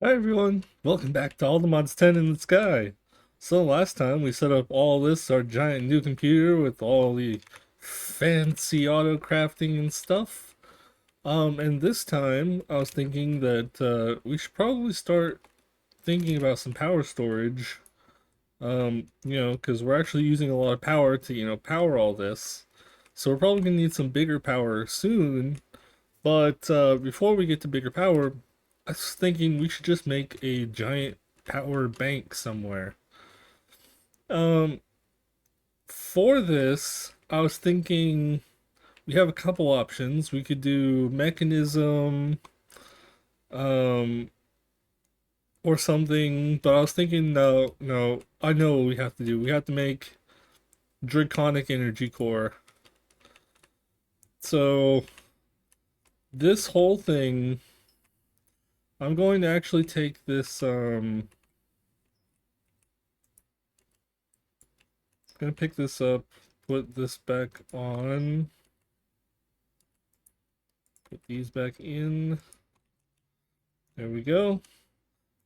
Hi everyone, welcome back to All the Mods 10 in the Sky. So last time we set up all this, our giant new computer with all the fancy auto crafting and stuff. And this time I was thinking that we should probably start thinking about some power storage. Because we're actually using a lot of power to, power all this. So we're probably gonna need some bigger power soon. But before we get to bigger power, I was thinking we should just make a giant power bank somewhere. Um, for this, I was thinking we have a couple options. We could do mechanism, um, or something, but I was thinking, no, no, I know what we have to do. We have to make draconic energy core. So this whole thing, I'm going to actually take this, gonna pick this up, put this back on, put these back in. There we go.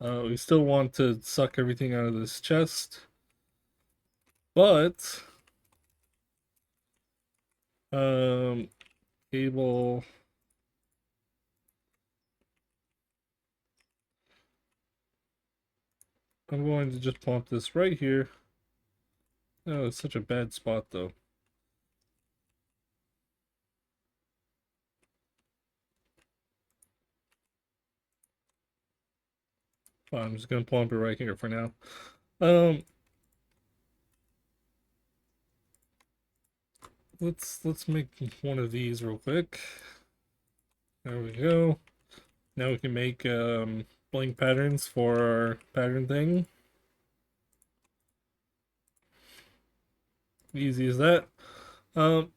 We still want to suck everything out of this chest, but um, cable. I'm going to just pump this right here. Oh, it's such a bad spot though. Well, I'm just gonna pump it right here for now. Um, let's make one of these real quick. There we go. Now we can make blank patterns for our pattern thing. Easy as that.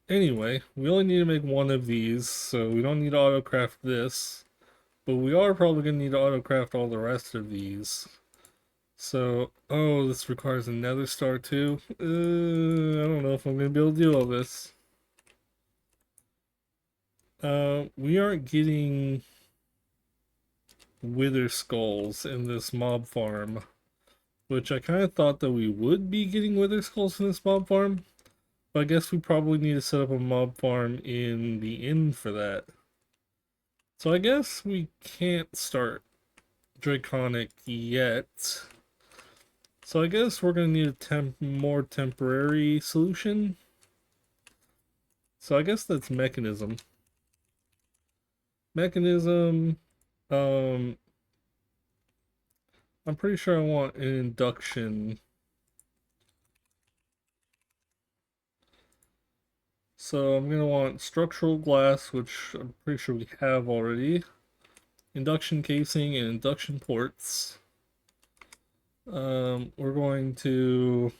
Anyway, we only need to make one of these, so we don't need to autocraft this. But we are probably going to need to autocraft all the rest of these. So, oh, this requires a nether star too. I don't know if I'm going to be able to do all this. We aren't getting wither skulls in this mob farm, which I kind of thought that we would be getting wither skulls in this mob farm. But I guess we probably need to set up a mob farm in the inn for that. So I guess we can't start Draconic yet. So I guess we're gonna need a more temporary solution. So I guess that's mechanism. Mechanism. Um, I'm pretty sure I want an induction. So I'm gonna want structural glass, which I'm pretty sure we have already. Induction casing and induction ports. We're going to.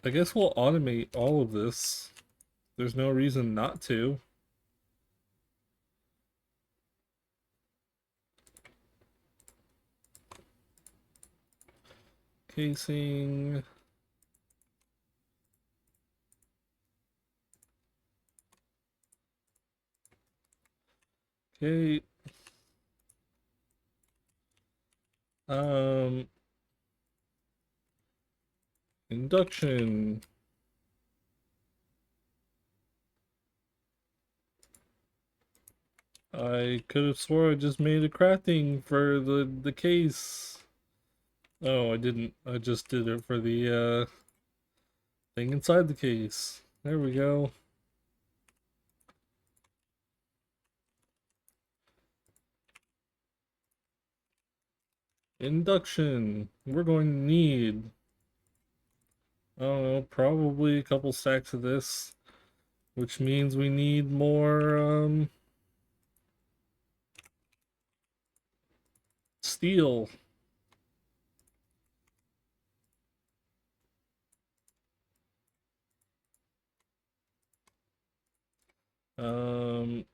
I guess we'll automate all of this. There's no reason not to. Casing. Okay. Um, Induction. I could have swore I just made a crafting for the case. Oh, I didn't. I just did it for the thing inside the case. There we go. Induction. We're going to need, I don't know, probably a couple stacks of this, which means we need more steel. Um,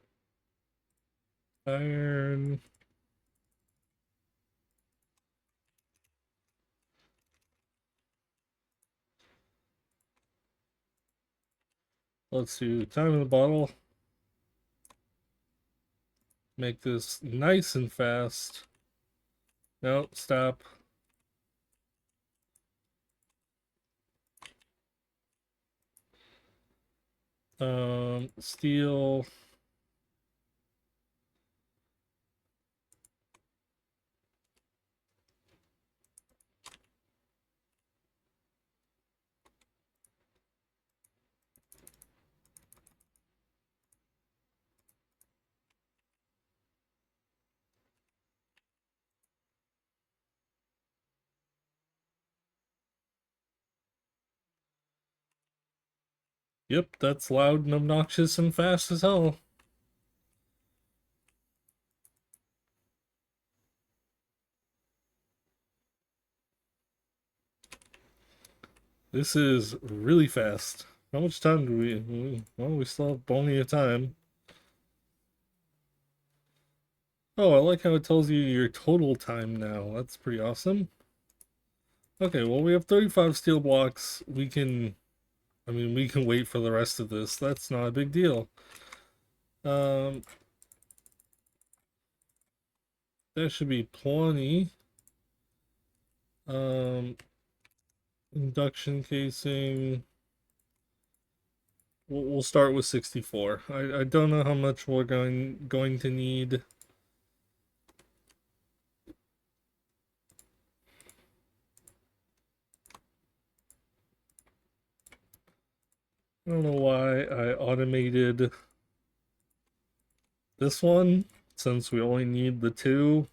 Iron. Let's do time in the bottle. Make this nice and fast. No, stop. Steel. Yep, that's loud and obnoxious and fast as hell. This is really fast. How much time do we? Well, we still have plenty of time. Oh, I like how it tells you your total time now. That's pretty awesome. Okay, well, we have 35 steel blocks. I mean, we can wait for the rest of this. That's not a big deal. Um, that should be plenty. Um, induction casing. We'll start with 64. I don't know how much we're going to need. I don't know why I automated this one since we only need the two.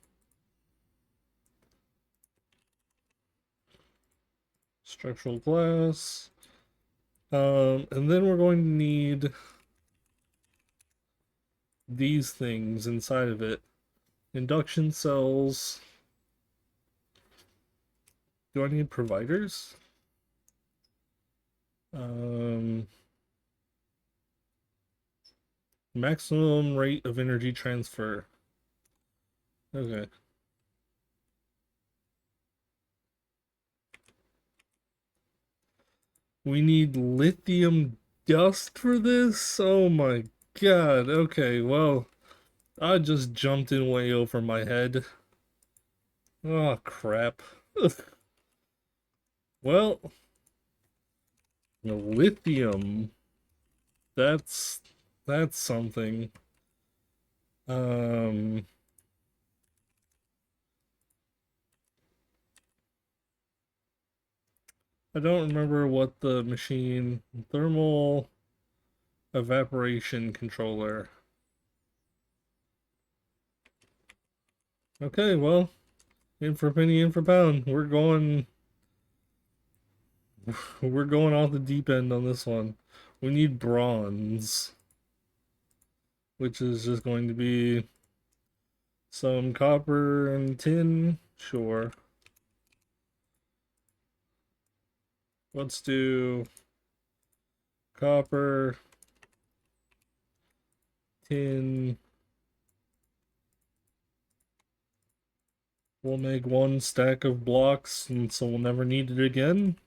Structural glass. And then we're going to need these things inside of it. Induction cells. Do I need providers? Um, maximum rate of energy transfer. Okay. We need lithium dust for this? Oh my god. Okay, well, I just jumped in way over my head. Oh crap. Well, lithium. That's that's something. Um I don't remember what the machine thermal evaporation controller. Okay, well, in for penny, in for pound. We're going off the deep end on this one. We need bronze, which is just going to be some copper and tin. Sure. Let's do copper, tin. We'll make one stack of blocks, and so we'll never need it again.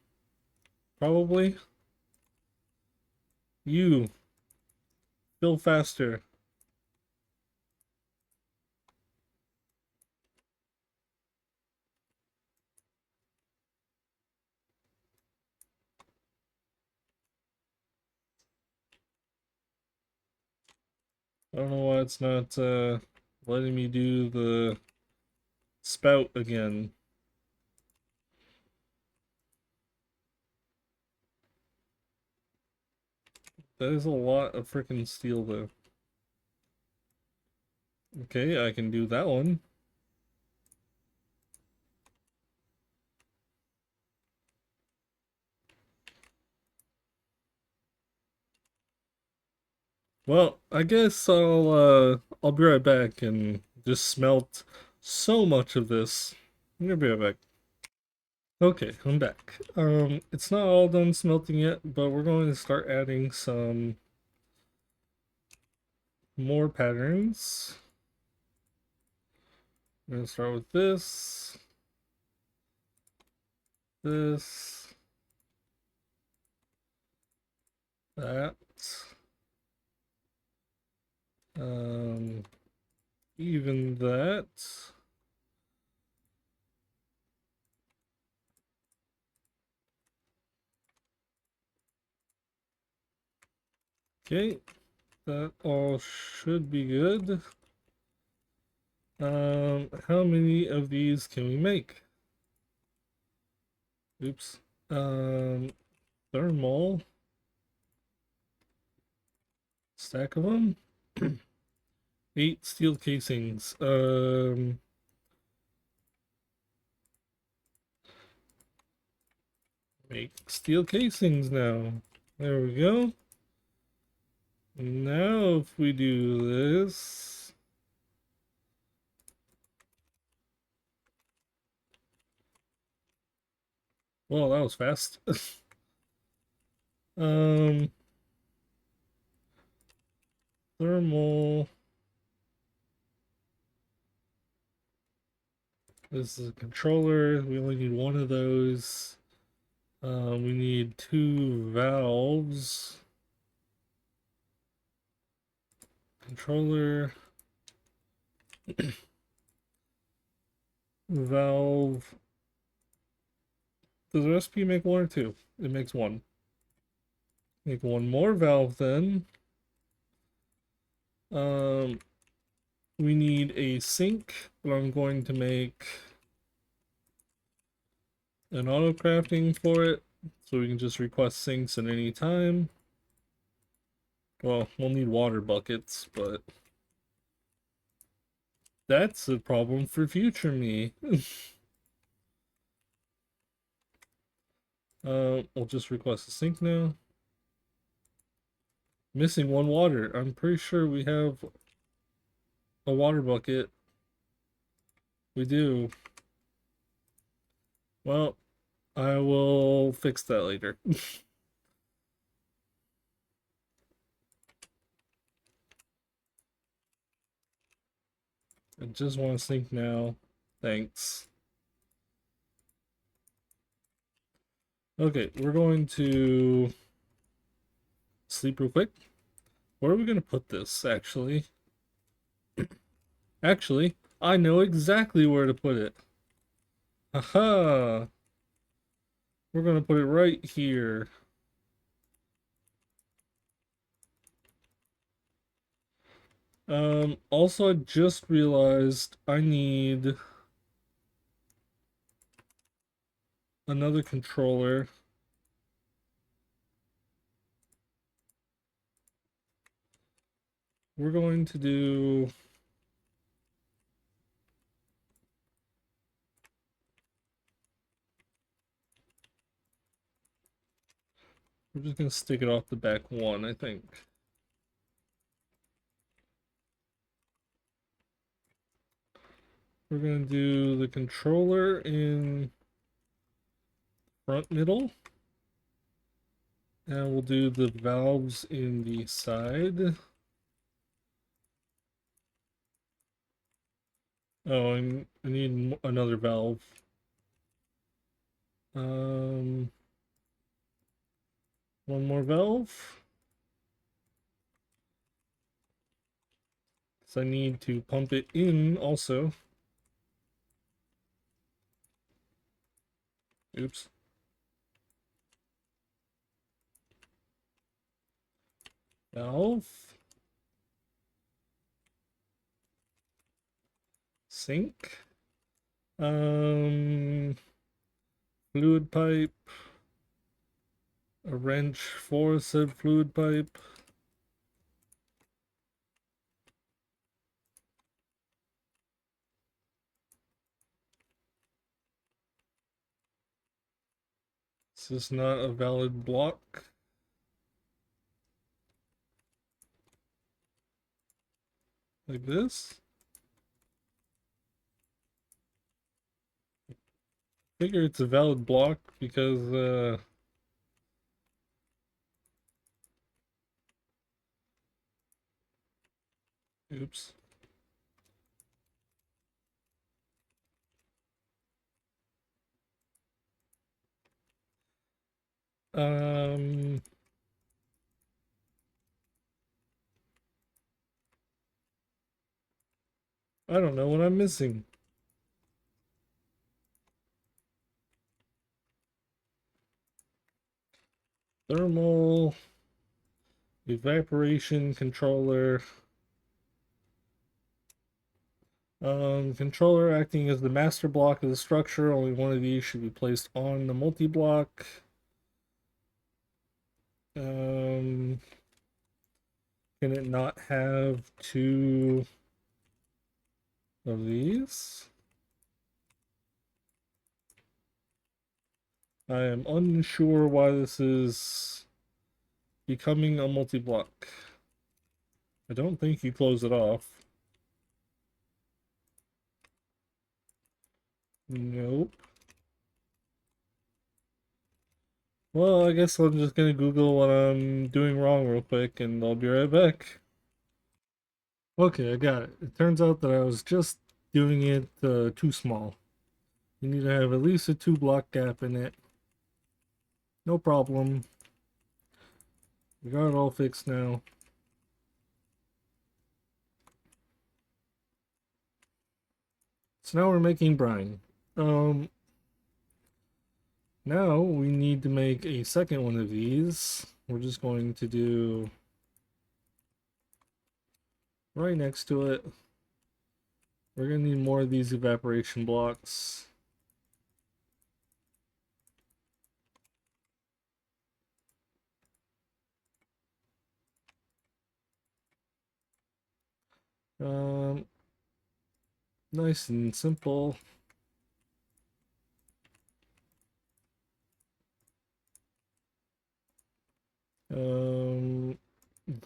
Probably. You, fill faster. I don't know why it's not letting me do the spout again. That is a lot of freaking steel, though. Okay, I can do that one. Well, I guess I'll be right back and just smelt so much of this. I'm gonna be right back. Okay, I'm back. It's not all done smelting yet, but we're going to start adding some more patterns. We're gonna start with this, that. Um, even that. Okay, that all should be good. How many of these can we make? Oops. Thermal. Stack of them. 8 steel casings. Make steel casings now. There we go. Now if we do this, well, that was fast. um, Thermal. This is a controller. We only need one of those. We need 2 valves. Controller. Valve. Does the recipe make 1 or 2? It makes 1. Make 1 more valve then. Um, we need a sink, but I'm going to make an auto crafting for it, so we can just request sinks at any time. Well, we'll need water buckets, but that's a problem for future me. We'll just request a sink now. Missing 1 water. I'm pretty sure we have a water bucket. We do. Well, I will fix that later. I just want to sink now. Thanks. Okay, we're going to sleep real quick. Where are we going to put this, actually? Actually, I know exactly where to put it. Haha! We're going to put it right here. Also, I just realized I need another controller. We're going to do... We're just going to stick it off the back one, I think. We're going to do the controller in front middle. And we'll do the valves in the side. Oh, I need another valve. One more valve. So I need to pump it in also. Oops. Valve. Sink. Fluid pipe. A wrench for said fluid pipe. This is not a valid block. Like this. Figure it's a valid block because oops. Um I don't know what I'm missing. Thermal evaporation controller. Controller acting as the master block of the structure. Only one of these should be placed on the multi-block. Can it not have two of these? I am unsure why this is becoming a multi-block. I don't think you close it off. Nope. Well, I guess I'm just gonna Google what I'm doing wrong real quick and I'll be right back. Okay, I got it. It turns out that I was just doing it too small. You need to have at least a 2 block gap in it. No problem. We got it all fixed now. So now we're making brine. Um, Now we need to make a second one of these. We're just going to do right next to it. We're gonna need more of these evaporation blocks. Um, Nice and simple.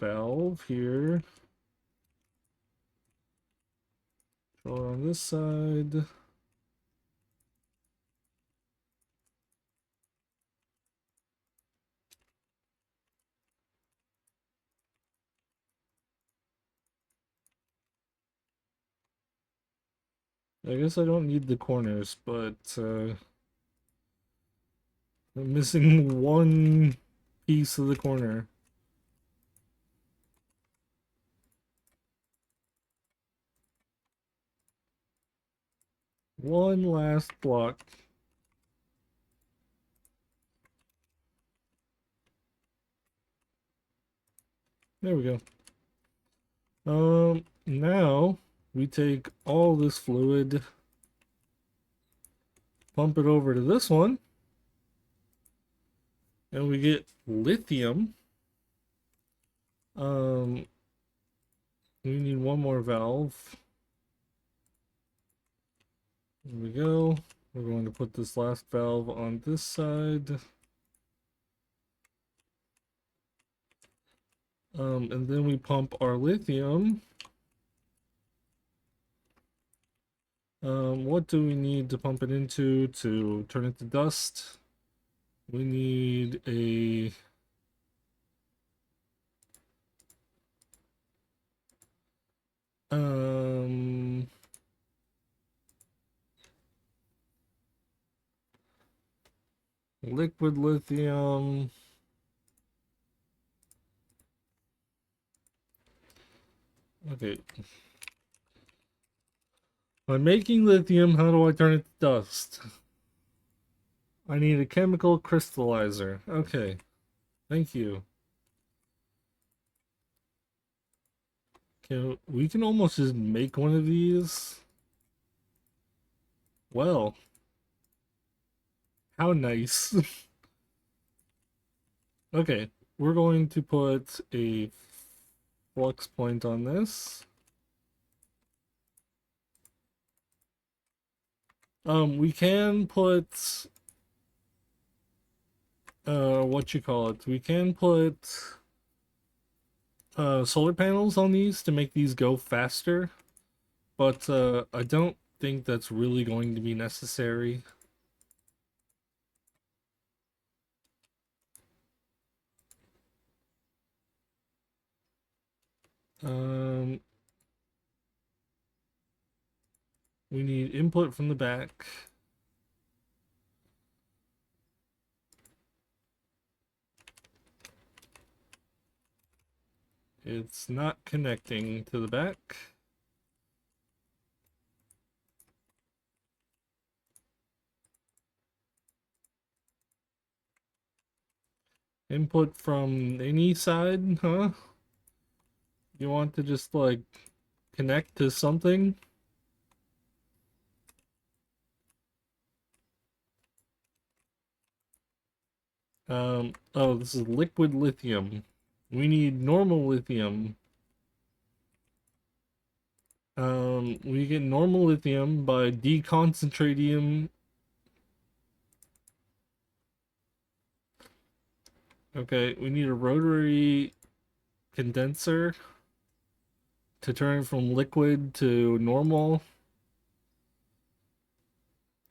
Valve here. Controller on this side. I guess I don't need the corners, but I'm missing one piece of the corner. One last block. There we go. Now we take all this fluid, pump it over to this one, and we get lithium. Um, we need one more valve. There we go. We're going to put this last valve on this side. And then we pump our lithium. What do we need to pump it into to turn it to dust? We need a liquid lithium. Okay. I'm making lithium. How do I turn it to dust? I need a chemical crystallizer. Okay. Thank you. Okay, we can almost just make one of these. Well, how nice. Okay, we're going to put a flux point on this. We can put what you call it? We can put solar panels on these to make these go faster, but I don't think that's really going to be necessary. Um, we need input from the back. It's not connecting to the back. Input from any side, huh? You want to just like connect to something? Oh, this is liquid lithium. We need normal lithium. We get normal lithium by deconcentrating. Okay, we need a rotary condenser to turn from liquid to normal.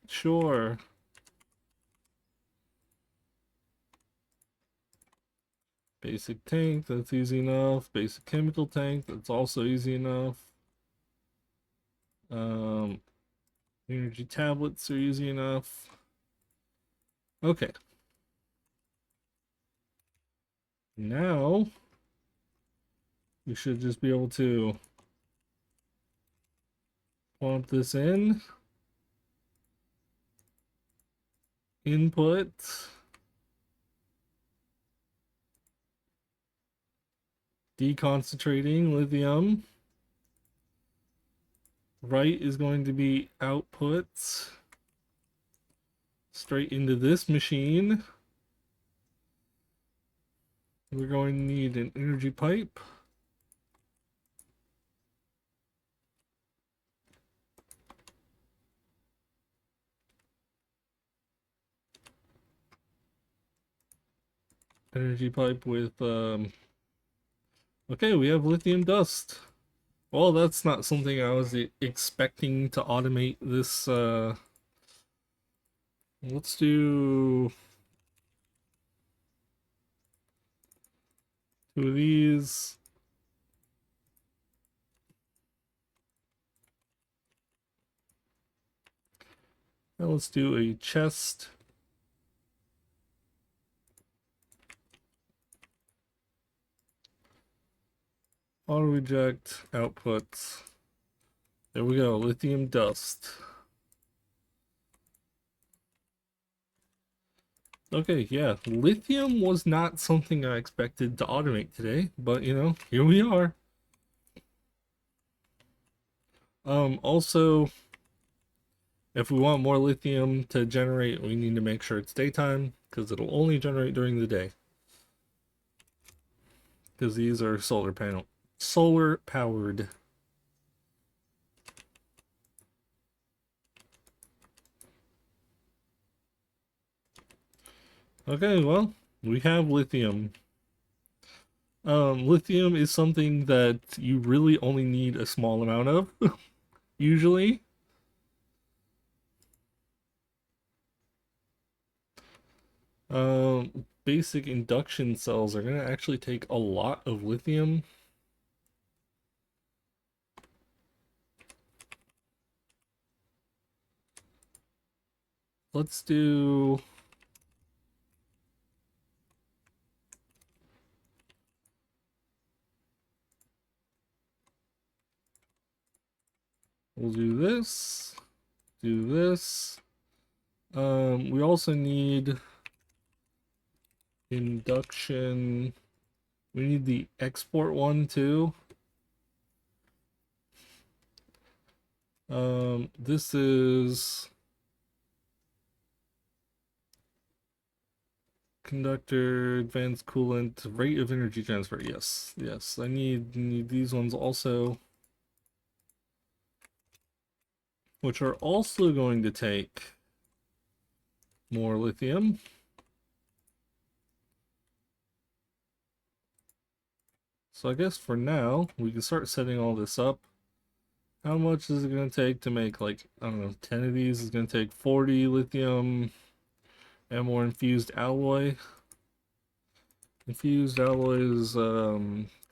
Sure. Basic tank, that's easy enough. Basic chemical tank, that's also easy enough. Um, energy tablets are easy enough. Okay. Now, we should just be able to plump this in. Input. Deconcentrating lithium. Right is going to be output. Straight into this machine. We're going to need an energy pipe. Energy pipe with, okay, we have lithium dust. Well, that's not something I was expecting to automate this, let's do two of these. Now let's do a chest. Auto reject outputs. There we go, lithium dust. Okay, yeah, lithium was not something I expected to automate today, but you know, here we are. Also, if we want more lithium to generate, we need to make sure it's daytime, because it'll only generate during the day. Because these are solar powered. Okay, well, we have lithium. Lithium is something that you really only need a small amount of, usually. Basic induction cells are gonna actually take a lot of lithium. Let's do... We'll do this. Do this. We also need induction. We need the export one too. This is conductor, advanced coolant, rate of energy transfer. Yes, yes. I need these ones also, which are also going to take more lithium. So I guess for now, we can start setting all this up. How much is it going to take to make, like, I don't know, 10 of these? Is going to take 40 lithium and more infused alloy. Infused alloy is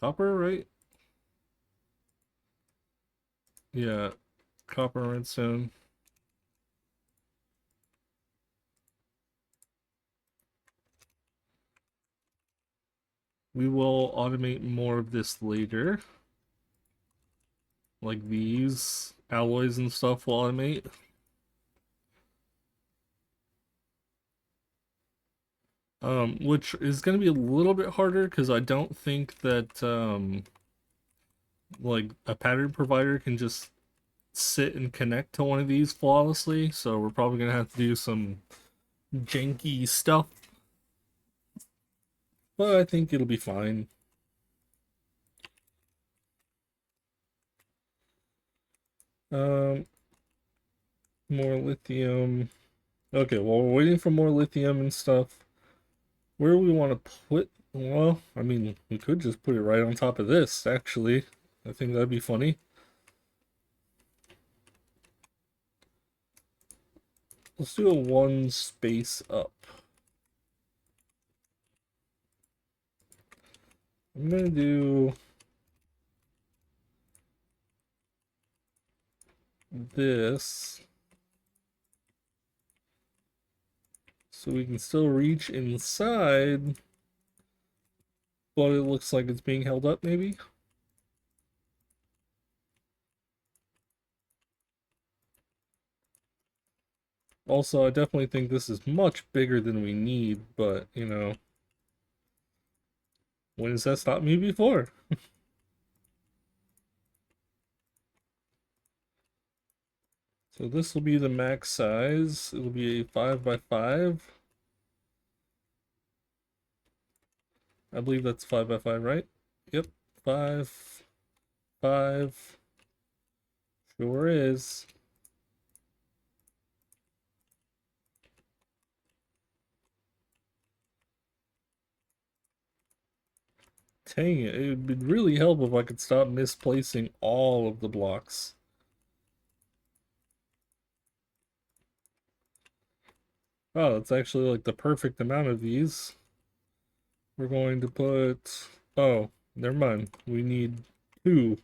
copper, right? Yeah, copper redstone. We will automate more of this later. Like these alloys and stuff will automate. Which is going to be a little bit harder because I don't think that like a pattern provider can just sit and connect to one of these flawlessly. So we're probably going to have to do some janky stuff, but I think it'll be fine. Um, More lithium. Okay, while we're waiting for more lithium and stuff, where do we want to put? Well, I mean, we could just put it right on top of this, actually. I think that'd be funny. Let's do a one space up. I'm gonna do this so we can still reach inside, but it looks like it's being held up, maybe? Also, I definitely think this is much bigger than we need, but, you know, when has that stopped me before? So this will be the max size. It'll be a 5 by 5. I believe that's 5 by 5, right? Yep, 5, 5. Sure is. Dang it, it would really help if I could stop misplacing all of the blocks. Oh, that's actually like the perfect amount of these. We're going to put... Oh, never mind. We need 2.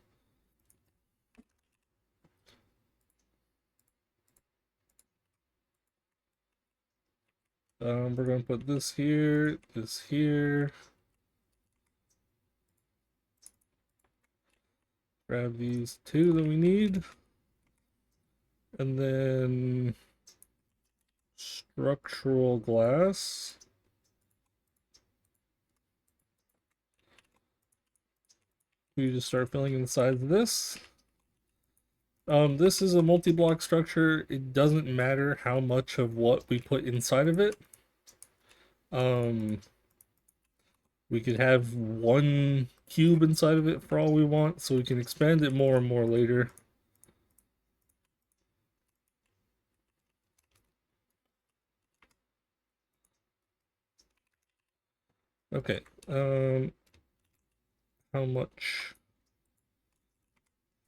We're going to put this here, this here. Grab these 2 that we need. And then structural glass. We just start filling in the sides of this. This is a multi-block structure. It doesn't matter how much of what we put inside of it. Um, we could have 1 cube inside of it for all we want, so we can expand it more and more later. Okay, how much?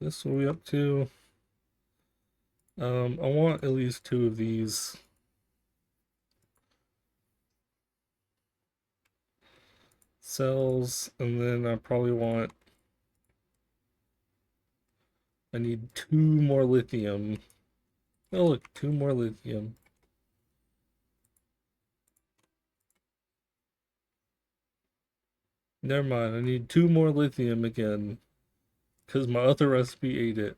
This will be up to. I want at least 2 of these. Cells, and then I probably want. I need 2 more lithium. Oh, look, 2 more lithium. Never mind, I need 2 more lithium again. Because my other recipe ate it.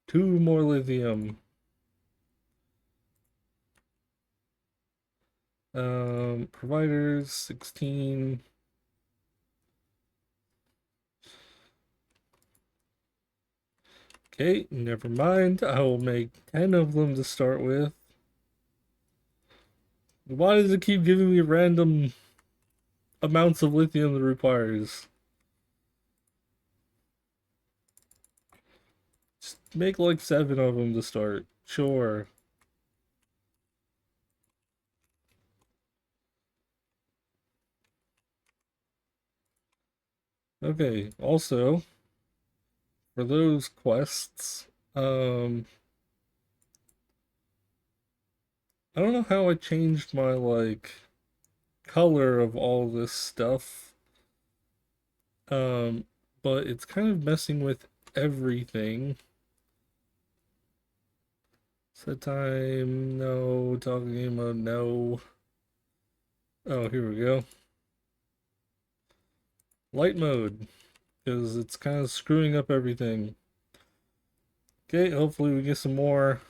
2 more lithium. Providers, 16. Okay, never mind. I will make 10 of them to start with. Why does it keep giving me random amounts of lithium that it requires? Just make like 7 of them to start. Sure. Okay, also, for those quests, I don't know how I changed my, like, color of all this stuff. Um, but it's kind of messing with everything. Set time, no. Talking mode, no. Oh, here we go. Light mode, because it's kind of screwing up everything. Okay, hopefully we get some more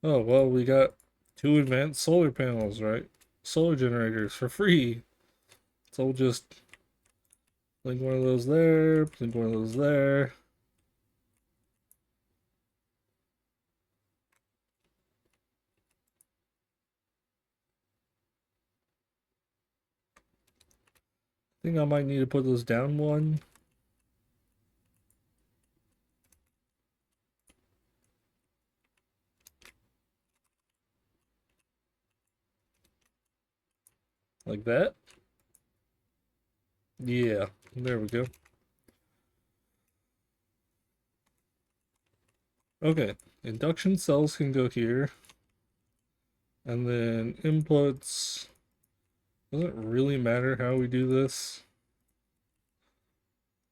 Oh, well, we got two advanced solar panels, right? Solar generators for free. So we'll just link one of those there, link one of those there. I think I might need to put those down one. Like that. Yeah, there we go. Okay, induction cells can go here. And then inputs. Doesn't really matter how we do this.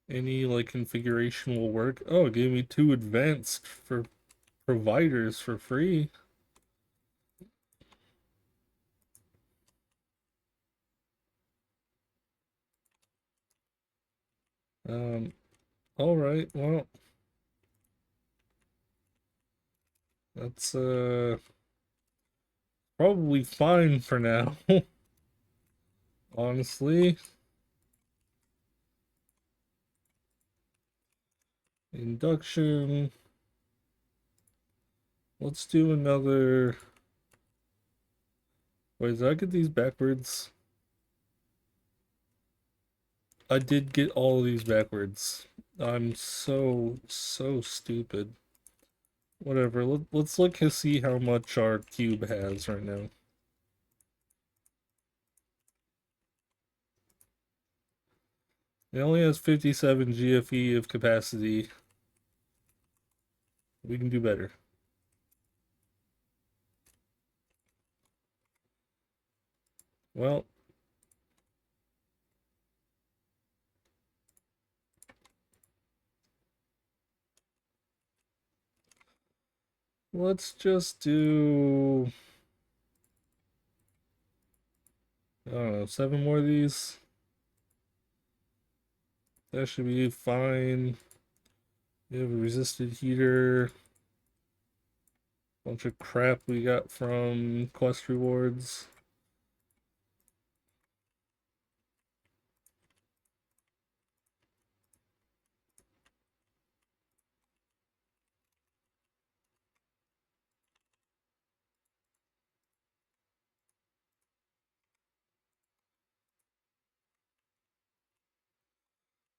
Any like configuration will work. Oh, it gave me two advanced for providers for free. Um, all right. Well, that's probably fine for now. Honestly, induction. Let's do another. Wait, did I get these backwards? I did get all of these backwards. I'm so stupid. Whatever. Let's look to see how much our cube has right now. It only has 57 GFE of capacity. We can do better. Well, let's just do, I don't know, 7 more of these. That should be fine. We have a resisted heater. Bunch of crap we got from quest rewards.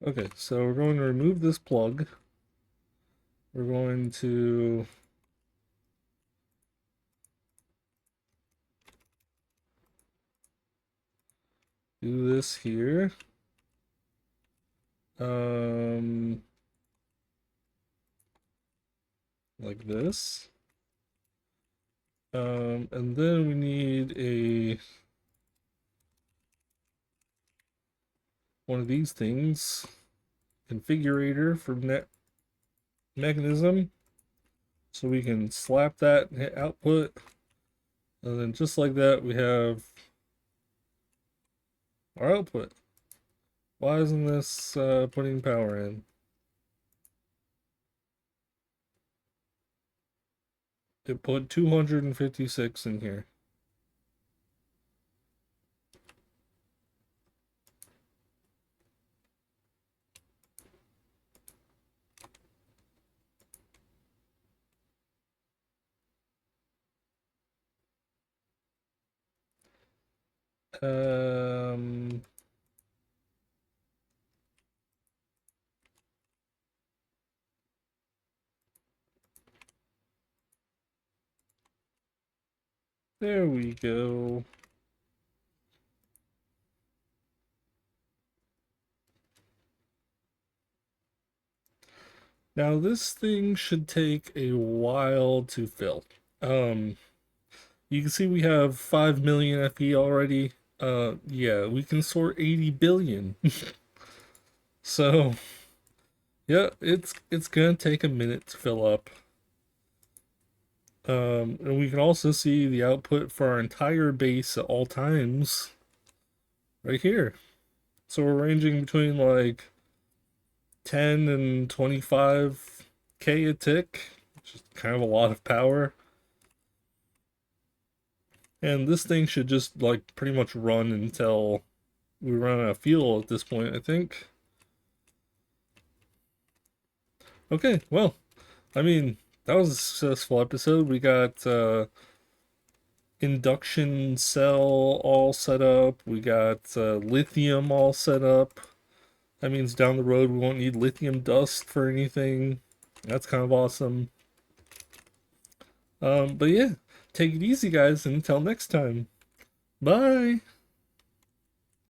Okay, so we're going to remove this plug. We're going to do this here. Um, like this. And then we need a one of these things, configurator for net mechanism. So we can slap that and hit output. And then just like that, we have our output. Why isn't this putting power in? It put 256 in here. Um, there we go. Now this thing should take a while to fill. Um, you can see we have 5 million FE already. Yeah, we can sort 80 billion. So, yeah, it's gonna take a minute to fill up. And we can also see the output for our entire base at all times right here. So we're ranging between like 10 and 25K a tick, which is kind of a lot of power. And this thing should just like pretty much run until we run out of fuel at this point, I think. Okay, well, I mean, that was a successful episode. We got induction cell all set up. We got lithium all set up. That means down the road we won't need lithium dust for anything. That's kind of awesome. But yeah, take it easy, guys, and until next time. Bye!